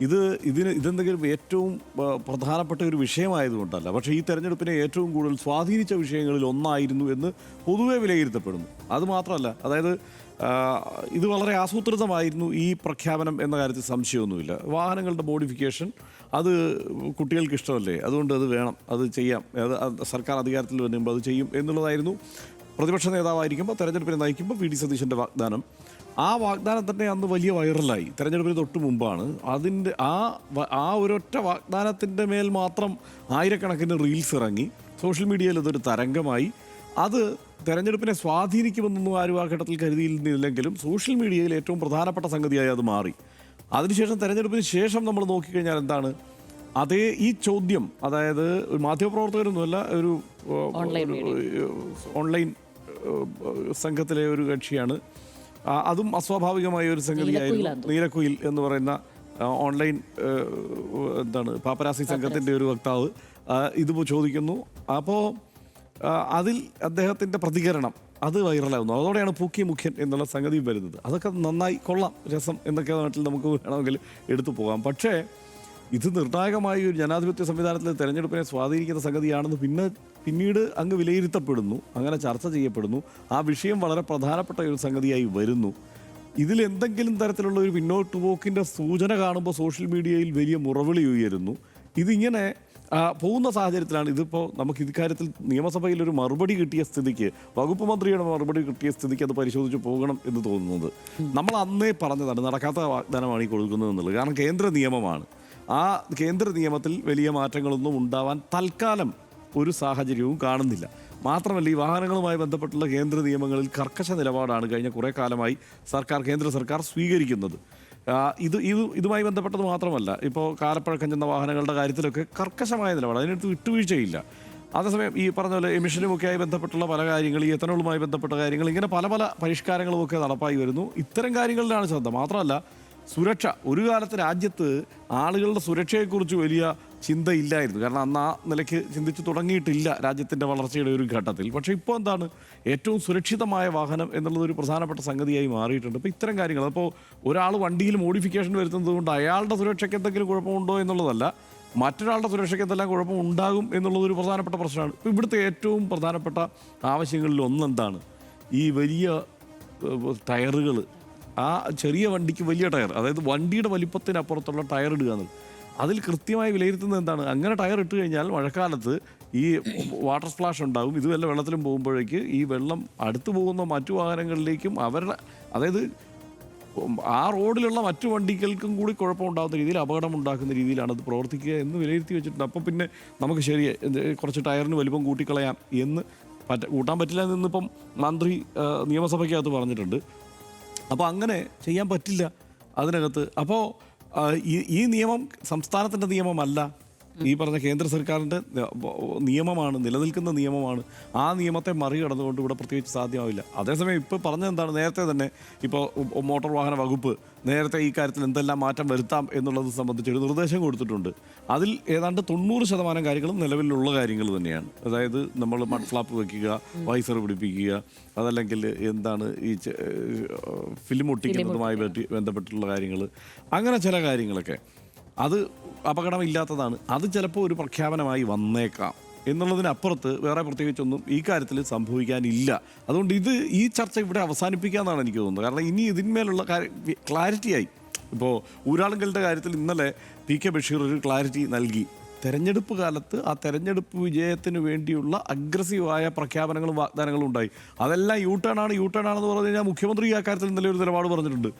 ഇതെന്തെങ്കിലും ഏറ്റവും പ്രധാനപ്പെട്ട ഒരു വിഷയമായതുകൊണ്ടല്ല, പക്ഷേ ഈ തെരഞ്ഞെടുപ്പിനെ ഏറ്റവും കൂടുതൽ സ്വാധീനിച്ച വിഷയങ്ങളിൽ ഒന്നായിരുന്നു എന്ന് പൊതുവെ വിലയിരുത്തപ്പെടുന്നു. അതുമാത്രമല്ല, അതായത് ഇത് വളരെ ആസൂത്രിതമായിരുന്നു ഈ പ്രഖ്യാപനം എന്ന കാര്യത്തിൽ സംശയമൊന്നുമില്ല. വാഹനങ്ങളുടെ മോഡിഫിക്കേഷൻ അത് കുട്ടികൾക്ക് ഇഷ്ടമല്ലേ, അതുകൊണ്ട് അത് വേണം, അത് ചെയ്യാം, അത് സർക്കാർ അധികാരത്തിൽ വരുമ്പോൾ അത് ചെയ്യും എന്നുള്ളതായിരുന്നു പ്രതിപക്ഷ നേതാവായിരിക്കുമ്പോൾ തെരഞ്ഞെടുപ്പിനെ നയിക്കുമ്പോൾ വി ഡി സതീശൻ്റെ വാഗ്ദാനം. ആ വാഗ്ദാനം തന്നെ അന്ന് വലിയ വൈറലായി. തെരഞ്ഞെടുപ്പിന് തൊട്ട് മുമ്പാണ് അതിൻ്റെ ആ ഒരൊറ്റ വാഗ്ദാനത്തിൻ്റെ മേൽ മാത്രം ആയിരക്കണക്കിന് റീൽസ് ഇറങ്ങി. സോഷ്യൽ മീഡിയയിൽ ഇതൊരു തരംഗമായി. അത് തെരഞ്ഞെടുപ്പിനെ സ്വാധീനിക്കുമെന്നൊന്നും ആരും ആ ഘട്ടത്തിൽ കരുതിയിരുന്നില്ലെങ്കിലും സോഷ്യൽ മീഡിയയിൽ ഏറ്റവും പ്രധാനപ്പെട്ട സംഗതിയായി അത് മാറി. അതിനുശേഷം തെരഞ്ഞെടുപ്പിന് ശേഷം നമ്മൾ നോക്കിക്കഴിഞ്ഞാൽ എന്താണ്, അതേ ഈ ചോദ്യം, അതായത് ഒരു മാധ്യമപ്രവർത്തകരൊന്നുമല്ല, ഒരു ഓൺലൈൻ സംഘത്തിലെ ഒരു കക്ഷിയാണ്, അതും അസ്വാഭാവികമായ ഒരു സംഗതിയായിരുന്നു. നീലക്കുയിൽ എന്ന് പറയുന്ന ഓൺലൈൻ പാപ്പരാസി സംഘത്തിൻ്റെ ഒരു വക്താവ് ഇത് ചോദിക്കുന്നു. അപ്പോൾ അതിൽ അദ്ദേഹത്തിൻ്റെ പ്രതികരണം അത് വൈറലാകുന്നു. അതോടെയാണ് പൂക്കി മുഖ്യൻ എന്നുള്ള സംഗതി വരുന്നത്. അതൊക്കെ നന്നായി, കൊള്ളാം, രസം എന്നൊക്കെ നാട്ടിൽ നമുക്ക് വേണമെങ്കിൽ എടുത്തു പോകാം. പക്ഷേ ഇത് നിർണായകമായ ഒരു ജനാധിപത്യ സംവിധാനത്തിൽ തെരഞ്ഞെടുപ്പിനെ സ്വാധീനിക്കുന്ന സംഗതിയാണെന്ന് പിന്നീട് അങ്ങ് വിലയിരുത്തപ്പെടുന്നു, അങ്ങനെ ചർച്ച ചെയ്യപ്പെടുന്നു. ആ വിഷയം വളരെ പ്രധാനപ്പെട്ട ഒരു സംഗതിയായി വരുന്നു. ഇതിലെന്തെങ്കിലും തരത്തിലുള്ള ഒരു പിന്നോട്ട് പോക്കിൻ്റെ സൂചന കാണുമ്പോൾ സോഷ്യൽ മീഡിയയിൽ വലിയ മുറവിളി ഉയരുന്നു. ഇതിങ്ങനെ പോകുന്ന സാഹചര്യത്തിലാണ് ഇതിപ്പോൾ നമുക്ക് ഇക്കാര്യത്തിൽ നിയമസഭയിൽ ഒരു മറുപടി കിട്ടിയ സ്ഥിതിക്ക്, വകുപ്പ് മന്ത്രിയുടെ മറുപടി കിട്ടിയ സ്ഥിതിക്ക് അത് പരിശോധിച്ച് പോകണം എന്ന് തോന്നുന്നത്. നമ്മൾ അന്നേ പറഞ്ഞതാണ് നടക്കാത്ത വാഗ്ദാനമാണ് ഈ കൊടുക്കുന്നത് എന്നുള്ളത്. കാരണം കേന്ദ്ര നിയമമാണ്. ആ കേന്ദ്ര നിയമത്തിൽ വലിയ മാറ്റങ്ങളൊന്നും ഉണ്ടാവാൻ തൽക്കാലം ഒരു സാഹചര്യവും കാണുന്നില്ല. മാത്രമല്ല, ഈ വാഹനങ്ങളുമായി ബന്ധപ്പെട്ടുള്ള കേന്ദ്ര നിയമങ്ങളിൽ കർക്കശ നിലപാടാണ് കഴിഞ്ഞ കുറേ കാലമായി കേന്ദ്ര സർക്കാർ സ്വീകരിക്കുന്നത്. ഇതുമായി ബന്ധപ്പെട്ടത് മാത്രമല്ല, ഇപ്പോൾ കാലപ്പഴക്കം ചെന്ന വാഹനങ്ങളുടെ കാര്യത്തിലൊക്കെ കർക്കശമായ നിലപാട്, അതിനടുത്ത് വിട്ടുവീഴ്ചയില്ല. അതേസമയം ഈ പറഞ്ഞ പോലെ എമിഷനുമൊക്കെയായി ബന്ധപ്പെട്ടുള്ള പല കാര്യങ്ങൾ, ഈ എത്തനോളുമായി ബന്ധപ്പെട്ട കാര്യങ്ങൾ, ഇങ്ങനെ പല പല പരിഷ്കാരങ്ങളുമൊക്കെ നടപ്പായി വരുന്നു. ഇത്തരം കാര്യങ്ങളിലാണ് ശ്രദ്ധ. മാത്രമല്ല, സുരക്ഷ, ഒരു കാലത്ത് രാജ്യത്ത് ആളുകളുടെ സുരക്ഷയെക്കുറിച്ച് വലിയ ചിന്തയില്ലായിരുന്നു. കാരണം അന്ന് ആ നിലയ്ക്ക് ചിന്തിച്ച് തുടങ്ങിയിട്ടില്ല രാജ്യത്തിൻ്റെ വളർച്ചയുടെ ഒരു ഘട്ടത്തിൽ. പക്ഷേ ഇപ്പോൾ എന്താണ്, ഏറ്റവും സുരക്ഷിതമായ വാഹനം എന്നുള്ളത് ഒരു പ്രധാനപ്പെട്ട സംഗതിയായി മാറിയിട്ടുണ്ട്. ഇപ്പോൾ ഇത്തരം കാര്യങ്ങൾ, അപ്പോൾ ഒരാൾ വണ്ടിയിൽ മോഡിഫിക്കേഷൻ വരുത്തുന്നത് കൊണ്ട് അയാളുടെ സുരക്ഷയ്ക്ക് എന്തെങ്കിലും കുഴപ്പമുണ്ടോ എന്നുള്ളതല്ല, മറ്റൊരാളുടെ സുരക്ഷയ്ക്ക് എന്തെല്ലാം കുഴപ്പം ഉണ്ടാകും എന്നുള്ളതൊരു പ്രധാനപ്പെട്ട പ്രശ്നമാണ്. ഇപ്പോൾ ഇവിടുത്തെ ഏറ്റവും പ്രധാനപ്പെട്ട ആവശ്യങ്ങളിൽ ഒന്നെന്താണ്, ഈ വലിയ ടയറുകൾ, ആ ചെറിയ വണ്ടിക്ക് വലിയ ടയർ, അതായത് വണ്ടിയുടെ വലിപ്പത്തിനപ്പുറത്തുള്ള ടയർ ഇടുക എന്നുള്ളത്. അതിൽ കൃത്യമായി വിലയിരുത്തുന്നത് എന്താണ്, അങ്ങനെ ടയർ ഇട്ട് കഴിഞ്ഞാൽ മഴക്കാലത്ത് ഈ വാട്ടർ സ്പ്ലാഷ് ഉണ്ടാകും. ഇത് വല്ല വെള്ളത്തിലും പോകുമ്പോഴേക്ക് ഈ വെള്ളം അടുത്ത് പോകുന്ന മറ്റു വാഹനങ്ങളിലേക്കും അവരുടെ, അതായത് ആ റോഡിലുള്ള മറ്റു വണ്ടികൾക്കും കൂടി കുഴപ്പമുണ്ടാകുന്ന രീതിയിൽ, അപകടം ഉണ്ടാക്കുന്ന രീതിയിലാണ് അത് പ്രവർത്തിക്കുക എന്ന് വിലയിരുത്തി വെച്ചിട്ടുണ്ട്. അപ്പോൾ പിന്നെ നമുക്ക് കുറച്ച് ടയറിന് വലിപ്പം കൂട്ടിക്കളയാം എന്ന് കൂട്ടാൻ പറ്റില്ല എന്നിപ്പം മന്ത്രി നിയമസഭയ്ക്കകത്ത് പറഞ്ഞിട്ടുണ്ട്. അപ്പോൾ അങ്ങനെ ചെയ്യാൻ പറ്റില്ല അതിനകത്ത്. അപ്പോൾ ഈ നിയമം സംസ്ഥാനത്തിൻ്റെ നിയമമല്ല, ഈ പറഞ്ഞ കേന്ദ്ര സർക്കാരിൻ്റെ നിയമമാണ്, നിലനിൽക്കുന്ന നിയമമാണ്. ആ നിയമത്തെ മറികടന്നുകൊണ്ട് ഇവിടെ പ്രത്യേകിച്ച് സാധ്യമാവില്ല. അതേസമയം ഇപ്പോൾ പറഞ്ഞതെന്താണ്, നേരത്തെ തന്നെ ഇപ്പോൾ മോട്ടോർ വാഹന വകുപ്പ് നേരത്തെ ഈ കാര്യത്തിൽ എന്തെല്ലാം മാറ്റം വരുത്താം എന്നുള്ളത് സംബന്ധിച്ചൊരു നിർദ്ദേശം കൊടുത്തിട്ടുണ്ട്. അതിൽ ഏതാണ്ട് 90% കാര്യങ്ങളും നിലവിലുള്ള കാര്യങ്ങൾ തന്നെയാണ്. അതായത് നമ്മൾ മഡ് ഫ്ലാപ്പ് വയ്ക്കുക, വൈസർ പിടിപ്പിക്കുക, അതല്ലെങ്കിൽ എന്താണ് ഈ ഫിലിം ഒട്ടിക്കുന്നതുമായി ബന്ധപ്പെട്ടുള്ള കാര്യങ്ങൾ, അങ്ങനെ ചില കാര്യങ്ങളൊക്കെ അത് അപകടമില്ലാത്തതാണ്. അത് ചിലപ്പോൾ ഒരു പ്രഖ്യാപനമായി വന്നേക്കാം എന്നുള്ളതിനപ്പുറത്ത് വേറെ പ്രത്യേകിച്ചൊന്നും ഈ കാര്യത്തിൽ സംഭവിക്കാനില്ല. അതുകൊണ്ട് ഈ ചർച്ച ഇവിടെ അവസാനിപ്പിക്കാമെന്നാണ് എനിക്ക് തോന്നുന്നത്. കാരണം ഇനി ഇതിന്മേലുള്ള ക്ലാരിറ്റിയായി. ഇപ്പോൾ ഊരാളുകളുടെ കാര്യത്തിൽ ഇന്നലെ PK ബഷീർ ഒരു ക്ലാരിറ്റി നൽകി. തെരഞ്ഞെടുപ്പ് കാലത്ത് ആ തെരഞ്ഞെടുപ്പ് വിജയത്തിന് വേണ്ടിയുള്ള അഗ്രസീവായ പ്രഖ്യാപനങ്ങളും വാഗ്ദാനങ്ങളും ഉണ്ടായി. അതെല്ലാം യു ടേൺ ആണെന്ന് പറഞ്ഞു കഴിഞ്ഞാൽ മുഖ്യമന്ത്രി ആ കാര്യത്തിൽ ഇന്നലെ ഒരു നിലപാട് പറഞ്ഞിട്ടുണ്ട്.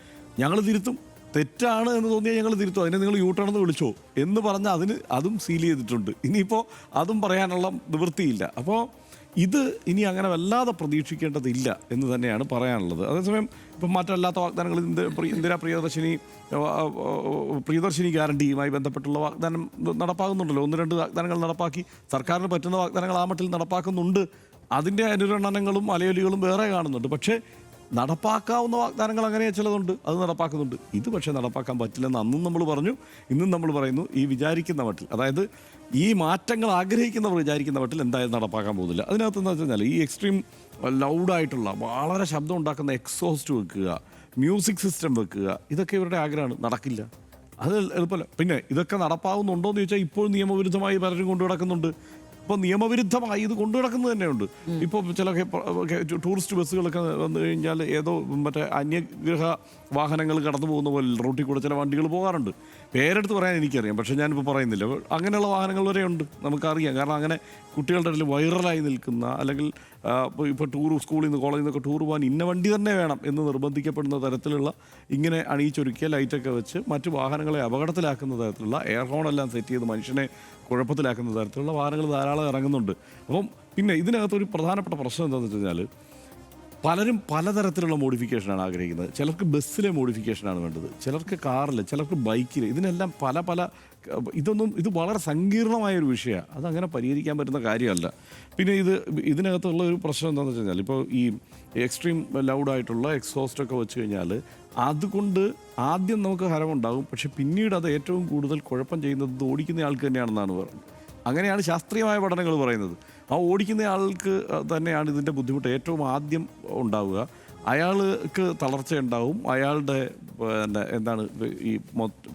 ഞങ്ങൾ തിരുത്തും, തെറ്റാണ് എന്ന് തോന്നിയാൽ ഞങ്ങൾ തിരുത്തും, അതിനെ നിങ്ങൾ യൂട്ടേണെന്ന് വിളിച്ചോ എന്ന് പറഞ്ഞാൽ അതും സീൽ ചെയ്തിട്ടുണ്ട്. ഇനിയിപ്പോൾ അതും പറയാനുള്ള നിവൃത്തിയില്ല. അപ്പോൾ ഇത് ഇനി അങ്ങനെ വല്ലാതെ പ്രതീക്ഷിക്കേണ്ടതില്ല എന്ന് തന്നെയാണ് പറയാനുള്ളത്. അതേസമയം ഇപ്പം മറ്റല്ലാത്ത വാഗ്ദാനങ്ങൾ, ഇന്ദിരാ പ്രിയദർശിനി ഗ്യാരണ്ടിയുമായി ബന്ധപ്പെട്ടുള്ള വാഗ്ദാനം നടപ്പാകുന്നുണ്ടല്ലോ. 1-2 വാഗ്ദാനങ്ങൾ നടപ്പാക്കി. സർക്കാരിന് പറ്റുന്ന വാഗ്ദാനങ്ങൾ ആ മട്ടിൽ നടപ്പാക്കുന്നുണ്ട്. അതിൻ്റെ അനുരണനങ്ങളും അലയൊലികളും വേറെ കാണുന്നുണ്ട്. പക്ഷേ നടപ്പാക്കാവുന്ന വാഗ്ദാനങ്ങൾ അങ്ങനെ ചിലതുണ്ട്, അത് നടപ്പാക്കുന്നുണ്ട്. ഇത് പക്ഷേ നടപ്പാക്കാൻ പറ്റില്ലെന്ന് അന്നും നമ്മൾ പറഞ്ഞു, ഇന്നും നമ്മൾ പറയുന്നു. ഈ വിചാരിക്കുന്ന മട്ടിൽ, അതായത് ഈ മാറ്റങ്ങൾ ആഗ്രഹിക്കുന്നവർ വിചാരിക്കുന്ന മട്ടിൽ എന്തായാലും നടപ്പാക്കാൻ പോകുന്നില്ല. അതിനകത്ത് എന്താ വെച്ചാൽ ഈ എക്സ്ട്രീം ലൗഡായിട്ടുള്ള വളരെ ശബ്ദം ഉണ്ടാക്കുന്ന എക്സോസ്റ്റ് വെക്കുക, മ്യൂസിക് സിസ്റ്റം വെക്കുക, ഇതൊക്കെ ഇവരുടെ ആഗ്രഹമാണ്. നടക്കില്ല. അത് എളുപ്പമല്ല. പിന്നെ ഇതൊക്കെ നടപ്പാവുന്നുണ്ടോ എന്ന് ചോദിച്ചാൽ ഇപ്പോൾ നിയമവിരുദ്ധമായി പലരും കൊണ്ടു നടക്കുന്നുണ്ട്. ഇപ്പോൾ നിയമവിരുദ്ധമായി ഇത് കൊണ്ടു നടക്കുന്നത് തന്നെയുണ്ട്. ഇപ്പോൾ ചില ടൂറിസ്റ്റ് ബസ്സുകളൊക്കെ വന്നു കഴിഞ്ഞാൽ ഏതോ മറ്റേ അന്യഗ്രഹ വാഹനങ്ങൾ കടന്നു പോകുന്ന പോലെ റൂട്ടിൽ കൂടെ ചില വണ്ടികൾ പോകാറുണ്ട്. പേരെടുത്ത് പറയാൻ എനിക്കറിയാം, പക്ഷേ ഞാനിപ്പോൾ പറയുന്നില്ല. അങ്ങനെയുള്ള വാഹനങ്ങൾ വരെ ഉണ്ട്, നമുക്കറിയാം. കാരണം അങ്ങനെ കുട്ടികളുടെ ഇടയിൽ വൈറലായി നിൽക്കുന്ന, അല്ലെങ്കിൽ ഇപ്പോൾ സ്കൂളിൽ നിന്ന് കോളേജിൽ നിന്നൊക്കെ ടൂർ പോകാൻ ഇന്ന വണ്ടി തന്നെ വേണം എന്ന് നിർബന്ധിക്കപ്പെടുന്ന തരത്തിലുള്ള, ഇങ്ങനെ അണിയിച്ചൊരുക്കിയ ലൈറ്റൊക്കെ വെച്ച് മറ്റു വാഹനങ്ങളെ അപകടത്തിലാക്കുന്ന തരത്തിലുള്ള എയർ ഹോണെല്ലാം സെറ്റ് ചെയ്ത് മനുഷ്യനെ കുഴപ്പത്തിലാക്കുന്ന തരത്തിലുള്ള വാഹനങ്ങൾ ധാരാളം ഇറങ്ങുന്നുണ്ട്. അപ്പം പിന്നെ ഇതിനകത്തൊരു പ്രധാനപ്പെട്ട പ്രശ്നം എന്താണെന്ന് വെച്ച് കഴിഞ്ഞാൽ, പലരും പലതരത്തിലുള്ള മോഡിഫിക്കേഷനാണ് ആഗ്രഹിക്കുന്നത്. ചിലർക്ക് ബസ്സിലെ മോഡിഫിക്കേഷനാണ് വേണ്ടത്, ചിലർക്ക് കാറിൽ, ചിലർക്ക് ബൈക്കിൽ. ഇതിനെല്ലാം പല ഇത് വളരെ സങ്കീർണമായൊരു വിഷയമാണ്. അതങ്ങനെ പരിഹരിക്കാൻ പറ്റുന്ന കാര്യമല്ല. പിന്നെ ഇതിനകത്തുള്ള ഒരു പ്രശ്നം എന്താണെന്ന് വെച്ച് കഴിഞ്ഞാൽ, ഇപ്പോൾ ഈ എക്സ്ട്രീം ലൗഡായിട്ടുള്ള എക്സോസ്റ്റൊക്കെ വെച്ച് കഴിഞ്ഞാൽ അതുകൊണ്ട് ആദ്യം നമുക്ക് ഹരമുണ്ടാകും, പക്ഷെ പിന്നീട് അത് ഏറ്റവും കൂടുതൽ കുഴപ്പം ചെയ്യുന്നത് ഓടിക്കുന്ന ആൾക്ക് തന്നെയാണെന്നാണ് പറയുന്നത്. അങ്ങനെയാണ് ശാസ്ത്രീയമായ പഠനങ്ങൾ പറയുന്നത്. ആ ഓടിക്കുന്ന ആൾക്ക് തന്നെയാണ് ഇതിൻ്റെ ബുദ്ധിമുട്ട് ഏറ്റവും ആദ്യം ഉണ്ടാവുക. അയാൾക്ക് തളർച്ചയുണ്ടാവും, അയാളുടെ എന്താണ് ഈ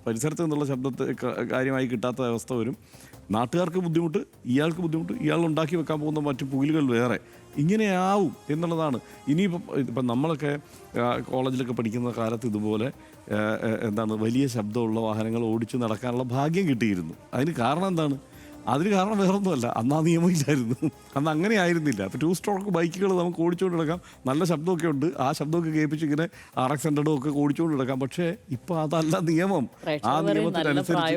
പരിസരത്ത് നിന്നുള്ള ശബ്ദത്തെ കാര്യമായി കിട്ടാത്ത അവസ്ഥ വരും. നാട്ടുകാർക്ക് ബുദ്ധിമുട്ട്, ഇയാൾക്ക് ബുദ്ധിമുട്ട്, ഇയാൾ ഉണ്ടാക്കി വെക്കാൻ പോകുന്ന മറ്റു പുകിലുകൾ വേറെ. ഇങ്ങനെയാവും എന്നുള്ളതാണ്. ഇപ്പം നമ്മളൊക്കെ കോളേജിലൊക്കെ പഠിക്കുന്ന കാലത്ത് ഇതുപോലെ വലിയ ശബ്ദമുള്ള വാഹനങ്ങൾ ഓടിച്ച് നടക്കാനുള്ള ഭാഗ്യം കിട്ടിയിരുന്നു. അതിന് കാരണം എന്താണ്? അതിന് കാരണം വേറൊന്നുമല്ല, അന്ന് ആ നിയമമില്ലായിരുന്നു. അന്ന് അങ്ങനെ ആയിരുന്നില്ല. അപ്പോൾ 2 സ്ട്രോക്ക് ബൈക്കുകൾ നമുക്ക് ഓടിച്ചുകൊണ്ട് നടക്കാം, നല്ല ശബ്ദമൊക്കെ ഉണ്ട്. ആ ശബ്ദമൊക്കെ കേൾപ്പിച്ച് ഇങ്ങനെ RX 100 ഒക്കെ ഓടിച്ചുകൊണ്ട് നടക്കാം. പക്ഷേ ഇപ്പോൾ അതല്ല നിയമം. ആ നിയമത്തിനനുസരിച്ച്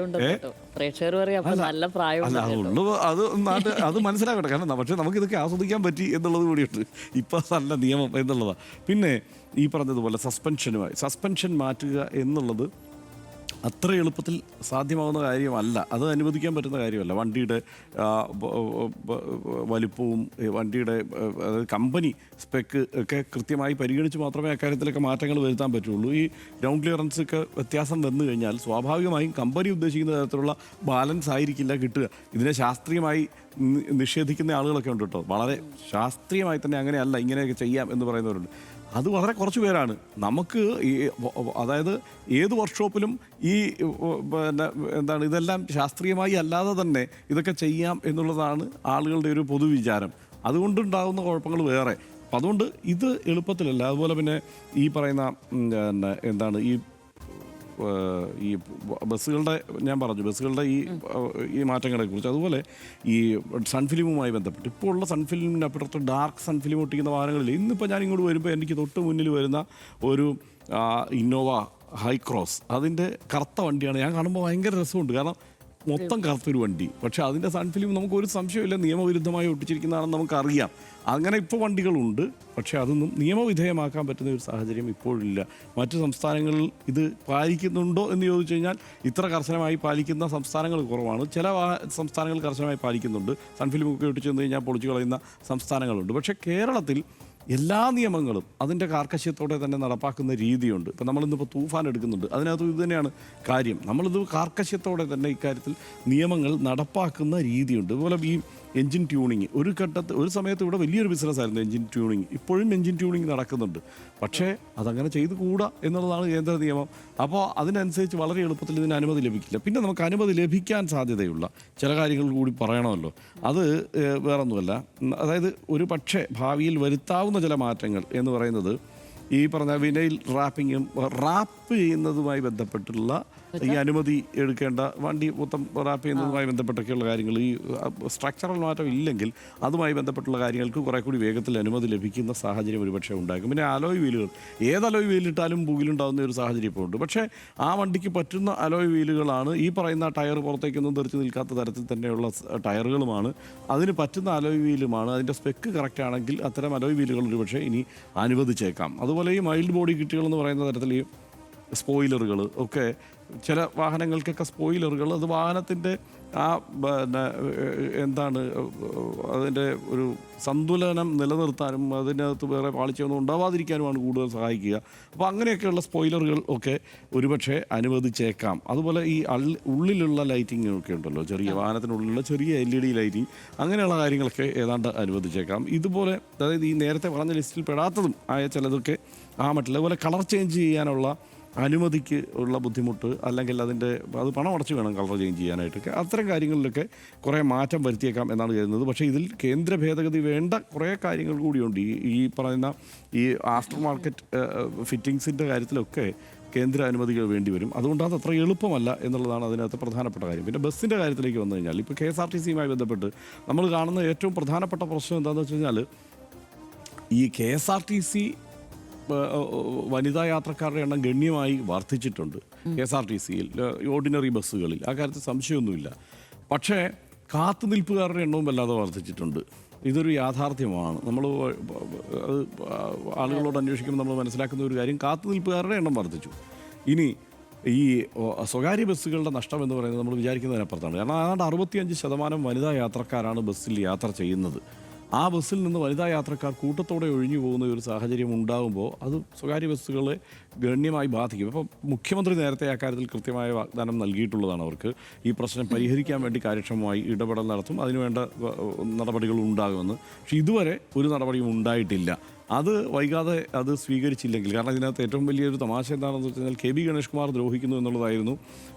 അത് മനസ്സിലാക്കട്ടെ. കാരണം പക്ഷേ നമുക്കിതൊക്കെ ആസ്വദിക്കാൻ പറ്റി എന്നുള്ളത് കൂടിയുണ്ട്. ഇപ്പോൾ അതല്ല നിയമം എന്നുള്ളതാണ്. പിന്നെ ഈ പറഞ്ഞതുപോലെ സസ്പെൻഷൻ മാറ്റുക എന്നുള്ളത് അത്ര എളുപ്പത്തിൽ സാധ്യമാകുന്ന കാര്യമല്ല. അത് അനുവദിക്കാൻ പറ്റുന്ന കാര്യമല്ല. വണ്ടിയുടെ വലിപ്പവും വണ്ടിയുടെ കമ്പനി സ്പെക്ക് ഒക്കെ കൃത്യമായി പരിഗണിച്ച് മാത്രമേ അക്കാര്യത്തിലൊക്കെ മാറ്റങ്ങൾ വരുത്താൻ പറ്റുള്ളൂ. ഈ ഗ്രൗണ്ട് ക്ലിയറൻസ് ഒക്കെ വ്യത്യാസം വന്നു കഴിഞ്ഞാൽ സ്വാഭാവികമായും കമ്പനി ഉദ്ദേശിക്കുന്ന തരത്തിലുള്ള ബാലൻസ് ആയിരിക്കില്ല കിട്ടുക. ഇതിനെ ശാസ്ത്രീയമായി നിഷേധിക്കുന്ന ആളുകളൊക്കെ ഉണ്ട് കേട്ടോ. വളരെ ശാസ്ത്രീയമായി തന്നെ അങ്ങനെയല്ല, ഇങ്ങനെയൊക്കെ ചെയ്യാം എന്ന് പറയുന്നവരുണ്ട്. അത് വളരെ കുറച്ച് പേരാണ്. നമുക്ക് അതായത് ഏത് വർക്ക്ഷോപ്പിലും ഇതെല്ലാം ശാസ്ത്രീയമായി അല്ലാതെ തന്നെ ഇതൊക്കെ ചെയ്യാം എന്നുള്ളതാണ് ആളുകളുടെ ഒരു പൊതുവിചാരം. അതുകൊണ്ടുണ്ടാകുന്ന കുഴപ്പങ്ങൾ വേറെ. അപ്പം അതുകൊണ്ട് ഇത് എളുപ്പത്തിലല്ല. അതുപോലെ പിന്നെ ഈ പറയുന്ന ഈ ബസ്സുകളുടെ ഞാൻ പറഞ്ഞു, ബസ്സുകളുടെ ഈ മാറ്റങ്ങളെക്കുറിച്ച്. അതുപോലെ ഈ സൺഫിലിമുമായി ബന്ധപ്പെട്ട് ഇപ്പോൾ ഉള്ള സൺഫിലിമിനപ്പുറത്ത് ഡാർക്ക് സൺഫിലിം ഒട്ടിക്കുന്ന വാഹനങ്ങളിൽ ഇന്നിപ്പോൾ ഞാൻ ഇങ്ങോട്ട് വരുമ്പോൾ എനിക്ക് തൊട്ട് മുന്നിൽ വരുന്ന ഒരു ഇന്നോവ ഹൈക്രോസ്, അതിൻ്റെ കറുത്ത വണ്ടിയാണ്. ഞാൻ കാണുമ്പോൾ ഭയങ്കര രസമുണ്ട്. കാരണം മൊത്തം കറുത്തൊരു വണ്ടി, പക്ഷേ അതിൻ്റെ സൺഫിലിം നമുക്കൊരു സംശയമില്ല നിയമവിരുദ്ധമായി ഒട്ടിച്ചിരിക്കുന്നതാണെന്ന് നമുക്കറിയാം. അങ്ങനെ ഇപ്പോൾ വണ്ടികളുണ്ട്, പക്ഷേ അതൊന്നും നിയമവിധേയമാക്കാൻ പറ്റുന്ന ഒരു സാഹചര്യം ഇപ്പോഴില്ല. മറ്റു സംസ്ഥാനങ്ങളിൽ ഇത് പാലിക്കുന്നുണ്ടോ എന്ന് ചോദിച്ചു കഴിഞ്ഞാൽ ഇത്ര കർശനമായി പാലിക്കുന്ന സംസ്ഥാനങ്ങൾ കുറവാണ്. ചില സംസ്ഥാനങ്ങൾ കർശനമായി പാലിക്കുന്നുണ്ട്. സൺഫിലിമൊക്കെ ഒട്ടിച്ചു വന്നു കഴിഞ്ഞാൽ പൊളിച്ചു കളയുന്ന സംസ്ഥാനങ്ങളുണ്ട്. പക്ഷേ കേരളത്തിൽ എല്ലാ നിയമങ്ങളും അതിൻ്റെ കാർക്കശ്യത്തോടെ തന്നെ നടപ്പാക്കുന്ന രീതിയുണ്ട്. ഇപ്പം നമ്മളിന്നിപ്പോൾ തൂഫാൻ എടുക്കുന്നുണ്ട്, അതിനകത്ത് ഇത് തന്നെയാണ് കാര്യം. നമ്മളിത് കാർക്കശ്യത്തോടെ തന്നെ ഇക്കാര്യത്തിൽ നിയമങ്ങൾ നടപ്പാക്കുന്ന രീതിയുണ്ട്. അതുപോലെ ഈ എൻജിൻ ട്യൂണിങ് ഒരു സമയത്ത് ഇവിടെ വലിയൊരു ബിസിനസ്സായിരുന്നു എൻജിൻ ട്യൂണിങ്. ഇപ്പോഴും എൻജിൻ ട്യൂണിങ് നടക്കുന്നുണ്ട്. പക്ഷേ അതങ്ങനെ ചെയ്തു കൂടാ എന്നുള്ളതാണ് കേന്ദ്ര നിയമം. അപ്പോൾ അതിനനുസരിച്ച് വളരെ എളുപ്പത്തിൽ ഇതിന് അനുമതി ലഭിക്കില്ല. പിന്നെ നമുക്ക് അനുമതി ലഭിക്കാൻ സാധ്യതയുള്ള ചില കാര്യങ്ങൾ കൂടി പറയണമല്ലോ. അത് വേറൊന്നുമല്ല, അതായത് ഒരു പക്ഷേ ഭാവിയിൽ വരുത്താവുന്ന ചില മാറ്റങ്ങൾ എന്ന് പറയുന്നത് ഈ പറഞ്ഞ വിനൈൽ റാപ്പ് ചെയ്യുന്നതുമായി ബന്ധപ്പെട്ടുള്ള ഈ അനുമതി എടുക്കേണ്ട, വണ്ടി മൊത്തം റാപ്പ് ചെയ്യുന്നതുമായി ബന്ധപ്പെട്ടൊക്കെയുള്ള കാര്യങ്ങൾ, ഈ സ്ട്രക്ചറൽ മാറ്റം ഇല്ലെങ്കിൽ അതുമായി ബന്ധപ്പെട്ടുള്ള കാര്യങ്ങൾക്ക് കുറേ കൂടി വേഗത്തിൽ അനുമതി ലഭിക്കുന്ന സാഹചര്യം ഒരുപക്ഷെ ഉണ്ടാകും. പിന്നെ അലോയ് വീലുകൾ, അലോയ് വീലിട്ടാലും പുകിലുണ്ടാകുന്ന ഒരു സാഹചര്യം ഇപ്പോൾ ഉണ്ട്. പക്ഷേ ആ വണ്ടിക്ക് പറ്റുന്ന അലോയ് വീലുകളാണ്. ഈ പറയുന്ന ടയർ പുറത്തേക്കൊന്നും തെറിച്ച് നിൽക്കാത്ത തരത്തിൽ തന്നെയുള്ള ടയറുകളുമാണ്, അതിന് പറ്റുന്ന അലോയ് വീലുമാണ്. അതിൻ്റെ സ്പെക്ക് കറക്റ്റ് ആണെങ്കിൽ അത്തരം അലോയ് വീലുകൾ ഒരുപക്ഷെ ഇനി അനുവദിച്ചേക്കാം. അതുപോലെ ഈ മൈൽഡ് ബോഡി കിറ്റുകൾ എന്ന് പറയുന്ന തരത്തിൽ ഈ സ്പോയിലറുകൾ ഒക്കെ, ചില വാഹനങ്ങൾക്കൊക്കെ സ്പോയിലറുകൾ അത് വാഹനത്തിൻ്റെ അതിൻ്റെ ഒരു സന്തുലനം നിലനിർത്താനും അതിനകത്ത് വേറെ പാളിച്ചയൊന്നും ഉണ്ടാവാതിരിക്കാനുമാണ് കൂടുതൽ സഹായിക്കുക. അപ്പോൾ അങ്ങനെയൊക്കെയുള്ള സ്പോയിലറുകൾ ഒക്കെ ഒരുപക്ഷെ അനുവദിച്ചേക്കാം. അതുപോലെ ഈ ഉള്ളിലുള്ള ലൈറ്റിംഗ് ഒക്കെ ഉണ്ടല്ലോ, ചെറിയ വാഹനത്തിനുള്ളിലുള്ള ചെറിയ LED ലൈറ്റിംഗ്, അങ്ങനെയുള്ള കാര്യങ്ങളൊക്കെ ഏതാണ്ട് അനുവദിച്ചേക്കാം. ഇതുപോലെ അതായത് ഈ നേരത്തെ പറഞ്ഞ ലിസ്റ്റിൽ പെടാത്തതും ആയ ചിലതൊക്കെ ആ മട്ടില്ല. അതുപോലെ കളർ ചേഞ്ച് ചെയ്യാനുള്ള അനുമതിക്ക് ഉള്ള ബുദ്ധിമുട്ട്, അല്ലെങ്കിൽ അതിൻ്റെ അത് പണം അടച്ച് വേണം കളർ ചേഞ്ച് ചെയ്യാനായിട്ടൊക്കെ, അത്തരം കാര്യങ്ങളിലൊക്കെ കുറേ മാറ്റം വരുത്തിയേക്കാം എന്നാണ് കരുതുന്നത്. പക്ഷേ ഇതിൽ കേന്ദ്ര ഭേദഗതി വേണ്ട കുറേ കാര്യങ്ങൾ കൂടിയുണ്ട്. ഈ പറയുന്ന ഈ ആഫ്റ്റർ മാർക്കറ്റ് ഫിറ്റിങ്സിൻ്റെ കാര്യത്തിലൊക്കെ കേന്ദ്ര അനുമതികൾ വേണ്ടി വരും. അതുകൊണ്ട് അത് അത്ര എളുപ്പമല്ല എന്നുള്ളതാണ് അതിനകത്ത് പ്രധാനപ്പെട്ട കാര്യം. പിന്നെ ബസ്സിൻ്റെ കാര്യത്തിലേക്ക് വന്നു കഴിഞ്ഞാൽ ഇപ്പോൾ KSRTCയുമായി ബന്ധപ്പെട്ട് നമ്മൾ കാണുന്ന ഏറ്റവും പ്രധാനപ്പെട്ട പ്രശ്നം എന്താണെന്ന് വെച്ച് കഴിഞ്ഞാൽ, ഈ KSRTC വനിതാ യാത്രക്കാരുടെ എണ്ണം ഗണ്യമായി വർദ്ധിച്ചിട്ടുണ്ട് KSRTCയിൽ, ഓർഡിനറി ബസ്സുകളിൽ. ആ കാര്യത്തിൽ സംശയമൊന്നുമില്ല. പക്ഷേ കാത്തുനിൽപ്പുകാരുടെ എണ്ണവും വല്ലാതെ വർദ്ധിച്ചിട്ടുണ്ട്. ഇതൊരു യാഥാർത്ഥ്യമാണ്. നമ്മൾ അത് ആളുകളോട് അന്വേഷിക്കുമ്പോൾ നമ്മൾ മനസ്സിലാക്കുന്ന ഒരു കാര്യം, കാത്തുനിൽപ്പുകാരുടെ എണ്ണം വർദ്ധിച്ചു. ഇനി ഈ സ്വകാര്യ ബസ്സുകളുടെ നഷ്ടം എന്ന് പറയുന്നത് നമ്മൾ വിചാരിക്കുന്നതിനപ്പുറത്താണ്. കാരണം ഏതാണ്ട് 65% വനിതാ യാത്രക്കാരാണ് ബസ്സിൽ യാത്ര ചെയ്യുന്നത്. ആ ബസ്സിൽ നിന്ന് വനിതാ യാത്രക്കാർ കൂട്ടത്തോടെ ഒഴിഞ്ഞു പോകുന്ന ഒരു സാഹചര്യം ഉണ്ടാകുമ്പോൾ അത് സ്വകാര്യ ബസ്സുകളെ ഗണ്യമായി ബാധിക്കും. അപ്പോൾ മുഖ്യമന്ത്രി നേരത്തെ അക്കാര്യത്തിൽ കൃത്യമായ വാഗ്ദാനം നൽകിയിട്ടുള്ളതാണ്. അവർക്ക് ഈ പ്രശ്നം പരിഹരിക്കാൻ വേണ്ടി കാര്യക്ഷമമായി ഇടപെടൽ നടത്തും, അതിനുവേണ്ട നടപടികൾ ഉണ്ടാകുമെന്ന്. പക്ഷേ ഇതുവരെ ഒരു നടപടിയും ഉണ്ടായിട്ടില്ല. അത് വൈകാതെ അത് സ്വീകരിച്ചില്ലെങ്കിൽ, കാരണം ഇതിനകത്ത് ഏറ്റവും വലിയൊരു തമാശ എന്താണെന്ന് വെച്ച് കഴിഞ്ഞാൽ KB ഗണേഷ് കുമാർ ദ്രോഹിക്കുന്നു എന്നുള്ളതായിരുന്നു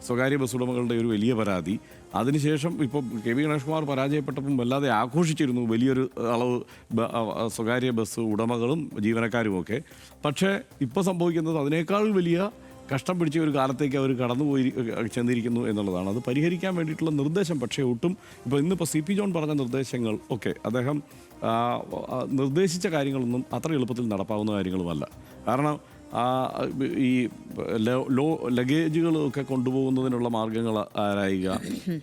സ്വകാര്യ ബസ് ഉടമകളുടെ ഒരു വലിയ പരാതി. അതിനുശേഷം ഇപ്പോൾ KB ഗണേഷ് കുമാർ പരാജയപ്പെട്ടപ്പം വല്ലാതെ ആഘോഷിച്ചിരുന്നു വലിയൊരു അളവ് സ്വകാര്യ ബസ് ഉടമകളും ജീവനക്കാരുമൊക്കെ. പക്ഷേ ഇപ്പോൾ സംഭവിക്കുന്നത് അതിനേക്കാൾ വലിയ കഷ്ടം പിടിച്ച ഒരു കാലത്തേക്ക് അവർ കടന്നുപോയി ചെന്നിരിക്കുന്നു എന്നുള്ളതാണ്. അത് പരിഹരിക്കാൻ വേണ്ടിയിട്ടുള്ള നിർദ്ദേശം പക്ഷേ ഒട്ടും ഇന്നിപ്പോൾ CP ജോൺ പറഞ്ഞ നിർദ്ദേശങ്ങൾ ഒക്കെ അദ്ദേഹം നിർദ്ദേശിച്ച കാര്യങ്ങളൊന്നും അത്ര എളുപ്പത്തിൽ നടപ്പാവുന്ന കാര്യങ്ങളുമല്ല. കാരണം ഈ ലഗേജുകളൊക്കെ കൊണ്ടുപോകുന്നതിനുള്ള മാർഗങ്ങൾ ആരായുക,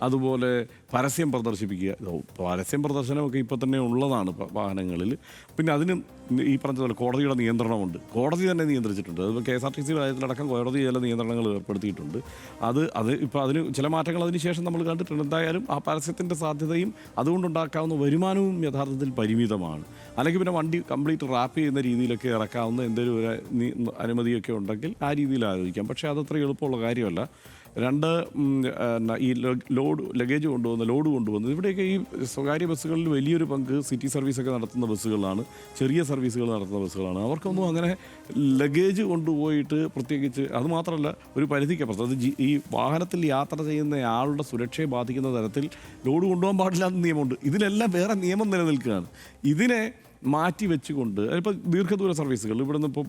അതുപോലെ പരസ്യം പ്രദർശിപ്പിക്കുക. പരസ്യം പ്രദർശനമൊക്കെ ഇപ്പോൾ തന്നെ ഉള്ളതാണ് വാഹനങ്ങളിൽ. പിന്നെ അതിന് ഈ പറഞ്ഞതുപോലെ കോടതിയുടെ നിയന്ത്രണമുണ്ട്. കോടതി തന്നെ നിയന്ത്രിച്ചിട്ടുണ്ട്. അത് KSRTC കാര്യത്തിലടക്കം കോടതി ചില നിയന്ത്രണങ്ങൾ ഏർപ്പെടുത്തിയിട്ടുണ്ട്. അത് ഇപ്പോൾ അതിന് ചില മാറ്റങ്ങൾ അതിന് ശേഷം നമ്മൾ കണ്ടിട്ടുണ്ട്. എന്തായാലും ആ പരസ്യത്തിൻ്റെ സാധ്യതയും അതുകൊണ്ടുണ്ടാക്കാവുന്ന വരുമാനവും യഥാർത്ഥത്തിൽ പരിമിതമാണ്. അല്ലെങ്കിൽ പിന്നെ വണ്ടി കംപ്ലീറ്റ് റാപ്പ് ചെയ്യുന്ന രീതിയിലൊക്കെ ഇറക്കാവുന്ന എന്തെങ്കിലും ഒരു അനുമതിയൊക്കെ ഉണ്ടെങ്കിൽ ആ രീതിയിൽ ആലോചിക്കാം. പക്ഷേ അതത്ര എളുപ്പമുള്ള കാര്യമല്ല. ഈ ലഗേജ് കൊണ്ടുവന്നത് ഇവിടെയൊക്കെ ഈ സ്വകാര്യ ബസ്സുകളിൽ വലിയൊരു പങ്ക് സിറ്റി സർവീസൊക്കെ നടത്തുന്ന ബസ്സുകളാണ്, ചെറിയ സർവീസുകൾ നടത്തുന്ന ബസ്സുകളാണ്. അവർക്കൊന്നും അങ്ങനെ ലഗേജ് കൊണ്ടുപോയിട്ട് പ്രത്യേകിച്ച്, അതുമാത്രമല്ല ഒരു പരിധിക്കപ്പുറത്ത് അത് ഈ വാഹനത്തിൽ യാത്ര ചെയ്യുന്ന ആളുടെ സുരക്ഷയെ ബാധിക്കുന്ന തരത്തിൽ ലോഡ് കൊണ്ടുപോകാൻ പാടില്ലാത്ത നിയമമുണ്ട്. ഇതിലെല്ലാം വേറെ നിയമം നിലനിൽക്കുകയാണ്. ഇതിനെ മാറ്റി വെച്ചുകൊണ്ട് ഇപ്പോൾ ദീർഘദൂര സർവീസുകൾ ഇവിടുന്ന് ഇപ്പം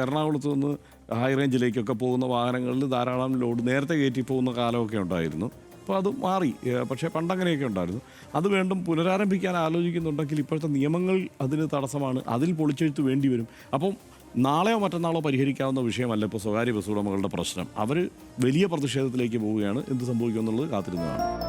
എറണാകുളത്ത് നിന്ന് ഹൈ റേഞ്ചിലേക്കൊക്കെ പോകുന്ന വാഹനങ്ങളിൽ ധാരാളം ലോഡ് നേരത്തെ കയറ്റി പോകുന്ന കാലമൊക്കെ ഉണ്ടായിരുന്നു. അപ്പോൾ അത് മാറി. പക്ഷേ പണ്ടങ്ങനെയൊക്കെ ഉണ്ടായിരുന്നു. അത് വീണ്ടും പുനരാരംഭിക്കാൻ ആലോചിക്കുന്നുണ്ടെങ്കിൽ ഇപ്പോഴത്തെ നിയമങ്ങൾ അതിന് തടസ്സമാണ്. അതിൽ പൊളിച്ചെഴുത്ത് വേണ്ടി വരും. അപ്പം നാളെയോ മറ്റന്നാളോ പരിഹരിക്കാവുന്ന വിഷയമല്ല ഇപ്പോൾ സ്വകാര്യ ബസ് ഉടമകളുടെ പ്രശ്നം. അവർ വലിയ പ്രതിഷേധത്തിലേക്ക് പോവുകയാണ്. എന്ത് സംഭവിക്കുമെന്നുള്ളത് കാത്തിരുന്നതാണ്.